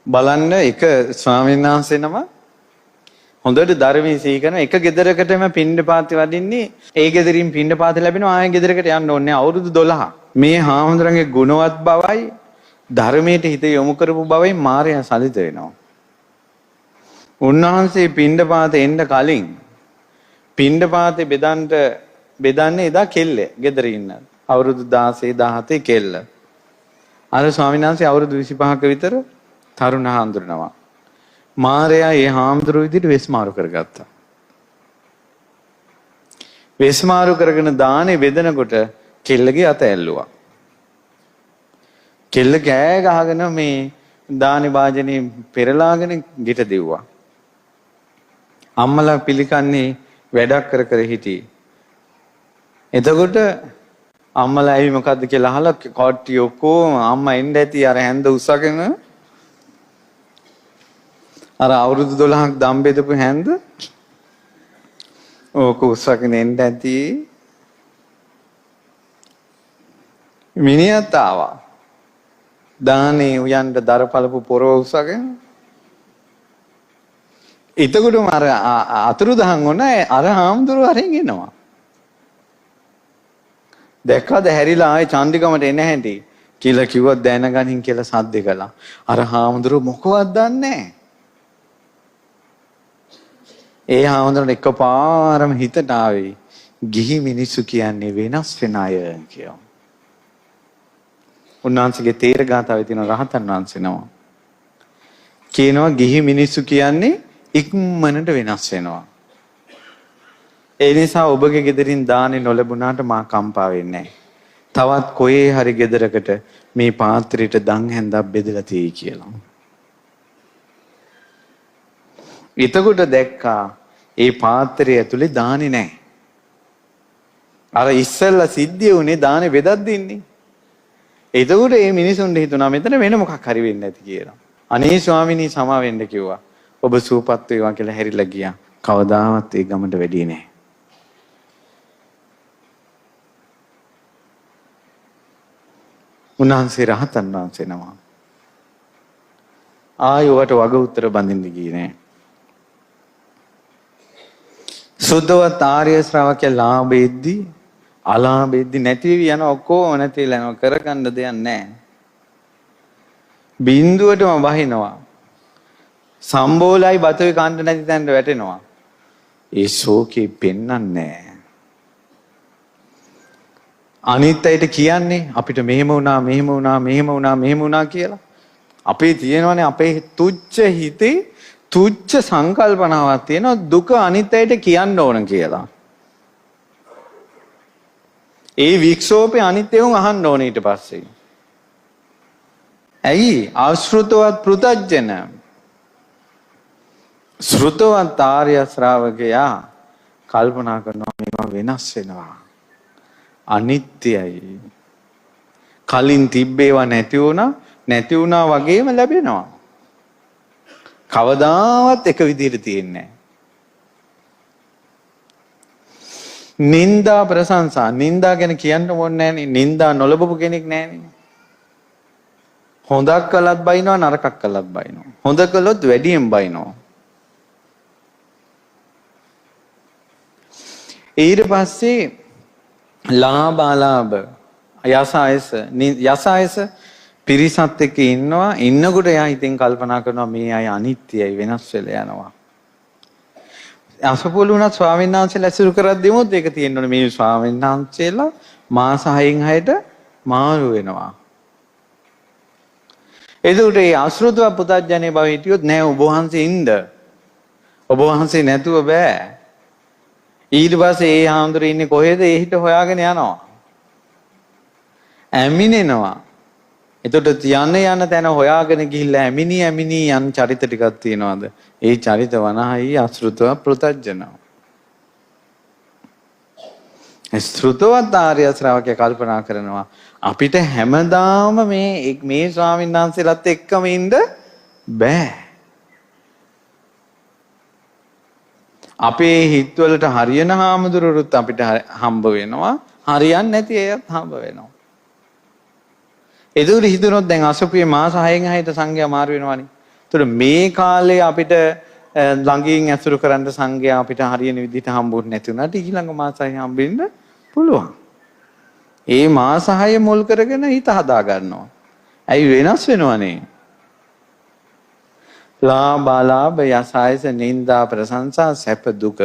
බලන්න එක ස්වාමීන් වහන්සේ නම හොඳට ධර්මයේ සිහි කරන එක ගෙදරකටම පින්ඩපාතේ වඩින්නේ ඒ ගෙදරින් පින්ඩපාතේ ලැබෙනවා ආයෙ ගෙදරකට යන්න ඕනේ අවුරුදු 12. මේ හාමුදුරන්ගේ ගුණවත් බවයි ධර්මයට හිත යොමු කරපු බවයි මායя සලිත වෙනවා. උන්වහන්සේ පින්ඩපාතේ එන්න කලින් පින්ඩපාතේ බෙදන්නේ එදා කෙල්ල ගෙදර ඉන්න අවුරුදු 16 17 කෙල්ල. අර ස්වාමීන් වහන්සේ අවුරුදු 25ක විතර තරුණ හාමුදුරනවා. මාරයා ඒ හාමුදුරුවෝ විදිහට වෙස්මාරු කරගත්තා. වෙස්මාරු කරගෙන දානේ බෙදනකොට කෙල්ලගේ අත ඇල්ලුවා. කෙල්ල කෑ ගහගෙන මේ දානේ වාජනේ පෙරලාගෙන ගිට දෙව්වා. අම්මලා පිළිකන්නේ වැඩක් කර කර හිටියේ. එතකොට අම්මලා ඇවි මොකද්ද කියලා අහලා කට්ටිය ඔක්කොම අම්මා එන්න ඇති අර හැන්ද උස්සගෙන අර අවුරුදු 12ක් දම් බෙදපු හැන්ද ඕක උස්සගෙන එන්න ඇති මිනිහත් ආවා දානේ උයන්ට දරපලපු පොරව උස්සගෙන එතකොටම අර අතුරුදහන් වුණා අර හාමුදුරුවෝ අරගෙන එනවා දැක්කද හැරිලා ආයේ චන්දිකමට එන හැටි කියලා කිව්වත් දැනගනින් කියලා සද්ද කළා. අර හාමුදුරුවෝ මොකවත් දන්නේ නැහැ. ඒ හාමුදුරුවෝ එකපාරම හිතට ආවේ ගිහි මිනිස්සු කියන්නේ වෙනස් වෙන අය කියලා. උන්වහන්සේගේ තේර ගාතාවේ තියෙන රහතන් වහන්සේ නම. කියනවා ගිහි මිනිස්සු කියන්නේ ඉක්මනට වෙනස් වෙනවා. ඒ නිසා ඔබගේ ගෙදරින් දානේ නොලැබුණාට මා කම්පා වෙන්නේ නැහැ. තවත් කොහේ හරි ගෙදරකට මේ පාත්‍රයට දන් හැන්දක් බෙදලා තියෙයි කියලා. එතකොට දැක්කා ඒ පාත්‍රය ඇතුලේ දානේ නැහැ. අර ඉස්සෙල්ලා සිද්ධිය උනේ දානේ බෙදක් දෙන්නේ. එතකොට මේ මිනිසුන්ට හිතුණා මෙතන වෙන මොකක් හරි වෙන්නේ නැති කියලා. අනේ ස්වාමිනී සමා වෙන්න කිව්වා. ඔබ සූපත් වේවා කියලා හැරිලා ගියා. කවදාවත් ඒ ගමට වැඩියේ නැහැ. උන්වහන්සේ රහතන් වහන්සේ නම. ආයෝවට වග උත්තර බඳින්න ගියේ නෑ. සුද්ධවත් ආර්ය ශ්‍රාවකයා ලාභෙද්දි අලාභෙද්දි නැති වෙවි යන ඔක්කොම නැතිලා යනවා කරගන්න දෙයක් නෑ. බින්දුවටම වහිනවා. සම්බෝලයි බතේ කන්න නැති තැනට වැටෙනවා. ඒ ශෝකේ පෙන්වන්නේ නෑ. අනිත් අයට කියන්නේ අපිට මෙහෙම වුණා මෙහෙම වුණා මෙහෙම වුණා මෙහෙම වුණා කියලා. අපේ තියෙනවනේ අපේ තුච්ච හිතේ තුච්ච සංකල්පනාවක් තියෙනවා දුක අනිත් අයට කියන්න ඕන කියලා. ඒ වික්ෂෝපේ අනිත් ඒවා අහන්න ඕන ඊට පස්සේ. ඇයි? ආශ්‍රිතවත් පෘතජ්ජන. ශ්‍රුතවත් ආර්ය ශ්‍රාවකයා කල්පනා කරනවා මේවා වෙනස් වෙනවා. අනිත්‍යයි. කලින් තිබ්බේවා නැති වුණා වගේම ලැබෙනවා. කවදාවත් එක විදිහට තියෙන්නේ නැහැ. නින්දා ප්‍රශංසා නින්දා ගැන කියන්න ඕනේ නැහනේ. නින්දා නොලබපු කෙනෙක් නැහනේ. හොඳක් කළත් බයිනවා නරකක් කළත් බයිනවා. හොඳ කළොත් වැඩියෙන් බයිනවා. ඊට පස්සේ ලාභාලාභ යසායස පිරිසත් එක්ක ඉන්නවා. ඉන්නකොට එයා හිතෙන් කල්පනා කරනවා මේ අය අනිත්‍යයි වෙනස් වෙලා යනවා. අසපොළුණත් ස්වාමීන් වහන්සේලා ඇසුරු කරද්දිමොත් ඒක තියෙනවනේ මේ ස්වාමීන් වහන්සේලා මාස 6න් 6ට මාරු වෙනවා. එතකොට ඒ අසෘතව පුතඥේ බව හිටියොත් නෑ ඔබ වහන්සේ ඉන්න. ඔබ වහන්සේ නැතුව බෑ. ඊට පස්සේ ඒ හාමුදුරුවෝ ඉන්නේ කොහෙද? ඒ හිත හොයාගෙන යනවා. ඇමිනෙනවා. එතකොට යන තැන හොයාගෙන ගිහිල්ලා ඇමිනි යන චරිත ටිකක් තියනවාද? ඒ චරිත වනහයි අසෘතව පෘතජ්ජන. ශ්‍රුතවත් ආර්ය ශ්‍රාවකයා කල්පනා කරනවා අපිට හැමදාම මේ ස්වාමීන් වහන්සේලාත් එක්කම ඉන්න බෑ. අපේ හිතවලට හරියන හාමුදුරුවොත් අපිට හම්බ වෙනවා. හරියන්නේ නැති අයත් හම්බ වෙනවා. එතකොට හිතනොත් දැන් අසපුවේ මාස 6න් 6ට සංඝයා මාරු වෙනවනේ. ඒතර මේ කාලේ අපිට ළඟින් ඇසුරු කරන්න සංඝයා අපිට හරියන විදිහට හම්බුනේ නැති වුණාට ඊළඟ මාසයි හම්බෙන්න පුළුවන්. ඒ මාස 6 මුල් කරගෙන හිත හදා ගන්නවා. ඇයි වෙනස් වෙනවනේ? ලාභ අලාභ යසායස නිന്ദා ප්‍රශංසා සැප දුක